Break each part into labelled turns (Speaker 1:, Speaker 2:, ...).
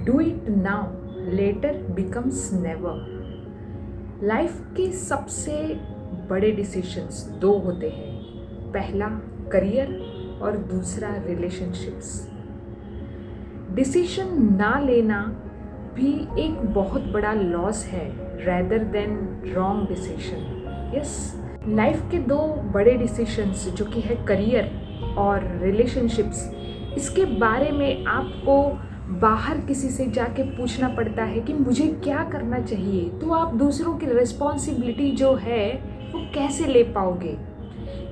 Speaker 1: Do it now, later becomes never. Life के सबसे बड़े डिसीजंस दो होते हैं, पहला करियर और दूसरा रिलेशनशिप्स। डिसीजन ना लेना भी एक बहुत बड़ा लॉस है rather than wrong decision. Yes, life के दो बड़े डिसीजंस जो कि है करियर और रिलेशनशिप्स, इसके बारे में आपको बाहर किसी से जाके पूछना पड़ता है कि मुझे क्या करना चाहिए, तो आप दूसरों की रिस्पॉन्सिबिलिटी जो है वो कैसे ले पाओगे।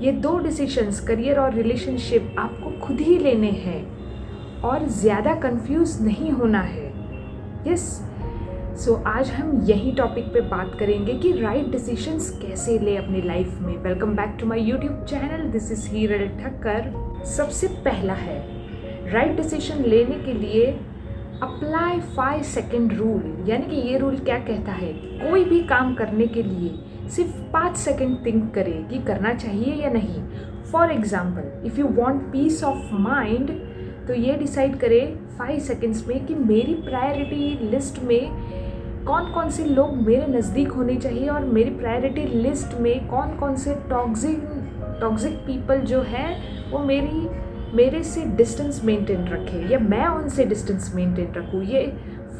Speaker 1: ये दो डिसीजंस करियर और रिलेशनशिप आपको खुद ही लेने हैं और ज़्यादा कंफ्यूज नहीं होना है। यस, सो आज हम यही टॉपिक पे बात करेंगे कि राइट डिसीजंस कैसे ले अपनी लाइफ में। Welcome back to my YouTube channel, this is Heeral Thakkar. सबसे पहला है राइट डिसीजन लेने के लिए अप्लाई 5 सेकेंड रूल। यानी कि ये रूल क्या कहता है, कोई भी काम करने के लिए सिर्फ 5 सेकेंड थिंक करें कि करना चाहिए या नहीं। For example, if you want piece of mind, तो ये डिसाइड करें 5 सेकेंड्स में कि मेरी प्रायोरिटी लिस्ट में कौन कौन से लोग मेरे नज़दीक होने चाहिए और मेरी प्रायोरिटी लिस्ट में कौन कौन से टॉक्सिक पीपल जो है वो मेरे से डिस्टेंस मेंटेन रखे या मैं उनसे डिस्टेंस मेंटेन रखूँ। ये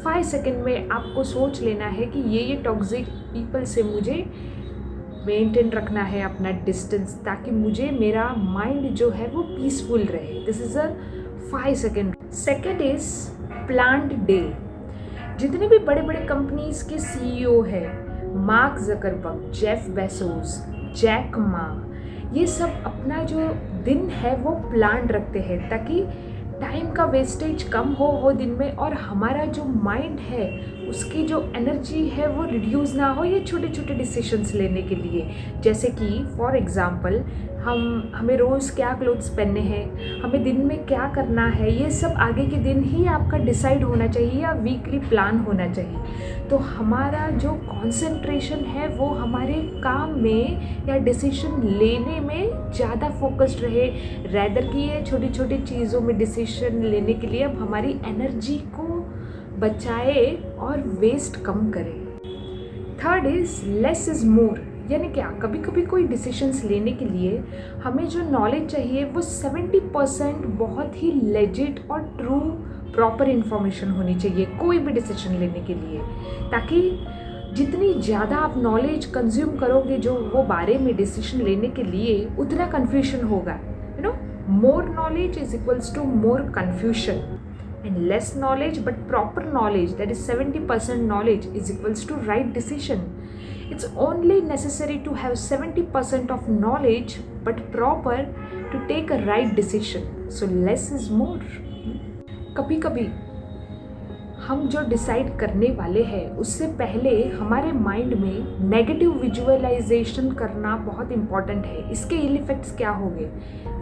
Speaker 1: 5 सेकेंड में आपको सोच लेना है कि ये टॉक्सिक पीपल से मुझे मेंटेन रखना है अपना डिस्टेंस, ताकि मुझे मेरा माइंड जो है वो पीसफुल रहे। This is a 5 second. Second is planned day. जितने भी बड़े बड़े कंपनीज के सीईओ है, Mark Zuckerberg, Jeff Bezos, Jack Ma, ये सब अपना जो दिन है वो प्लान रखते हैं ताकि टाइम का वेस्टेज कम हो वो दिन में, और हमारा जो माइंड है उसकी जो एनर्जी है वो रिड्यूस ना हो ये छोटे छोटे डिसीजंस लेने के लिए। जैसे कि फॉर एग्ज़ाम्पल, हमें रोज़ क्या क्लोथ्स पहनने हैं, हमें दिन में क्या करना है, ये सब आगे के दिन ही आपका डिसाइड होना चाहिए या वीकली प्लान होना चाहिए। तो हमारा जो कंसंट्रेशन है वो हमारे काम में या डिसीजन लेने में ज़्यादा फोकस्ड रहे, रैदर कि ये छोटी छोटी चीज़ों में डिसीजन लेने के लिए अब हमारी एनर्जी को बचाए और वेस्ट कम करें। Third is less is more. यानी क्या, कभी कभी कोई डिसीजंस लेने के लिए हमें जो नॉलेज चाहिए वो 70% बहुत ही लेजिट और ट्रू प्रॉपर इन्फॉर्मेशन होनी चाहिए कोई भी डिसीजन लेने के लिए, ताकि जितनी ज़्यादा आप नॉलेज कंज्यूम करोगे जो वो बारे में डिसीजन लेने के लिए, उतना कन्फ्यूजन होगा। You know, more knowledge is equals to more confusion, and less knowledge but proper knowledge, that is 70% knowledge, is equals to right decision. It's only necessary to have 70% of knowledge but proper to take a right decision. So less is more. कभी कभी हम जो decide करने वाले हैं उससे पहले हमारे माइंड में नेगेटिव विजुअलाइजेशन करना बहुत इंपॉर्टेंट है। इसके इल इफेक्ट्स क्या होंगे?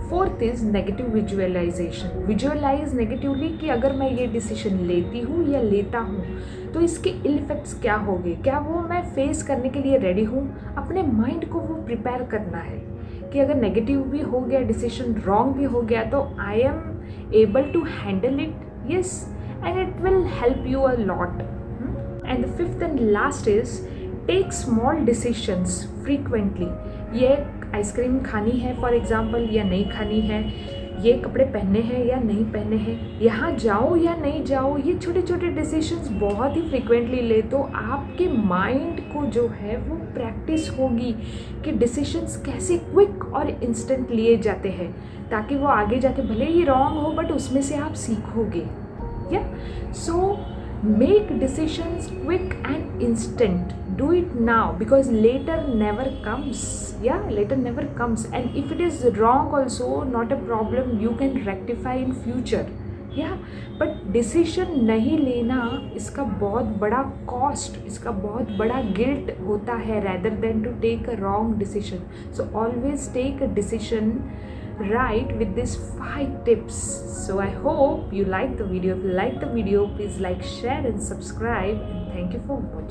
Speaker 1: Fourth is negative visualisation. Visualise negatively कि अगर मैं ये डिसीजन लेती हूँ या लेता हूँ तो इसके इल इफेक्ट्स क्या होंगे, क्या वो मैं फेस करने के लिए रेडी हूँ। अपने माइंड को वो प्रिपेयर करना है कि अगर नेगेटिव भी हो गया, डिसीजन रॉन्ग भी हो गया, तो I am able to handle it. Yes, and it will help you a lot. And the fifth and last is take small decisions frequently. ये आइसक्रीम खानी है फॉर एग्जाम्पल या नहीं खानी है, ये कपड़े पहनने हैं या नहीं पहनने हैं, यहाँ जाओ या नहीं जाओ, ये छोटे छोटे डिसीजंस बहुत ही फ्रिक्वेंटली ले, तो आपके माइंड को जो है वो प्रैक्टिस होगी कि डिसीजंस कैसे क्विक और इंस्टेंट लिए जाते हैं, ताकि वो आगे जाके भले ही रॉन्ग हो बट उसमें से आप सीखोगे। Yeah, so make decisions quick and instant. Do it now because later never comes. Yeah, later never comes. And if it is wrong also, not a problem. You can rectify in future. Yeah, but decision नहीं लेना, इसका बहुत बड़ा cost, इसका बहुत बड़ा guilt होता है rather than to take a wrong decision. So always take a decision right with these 5 tips. So I hope you like the video. If you like the video, please like, share and subscribe, and thank you for watching.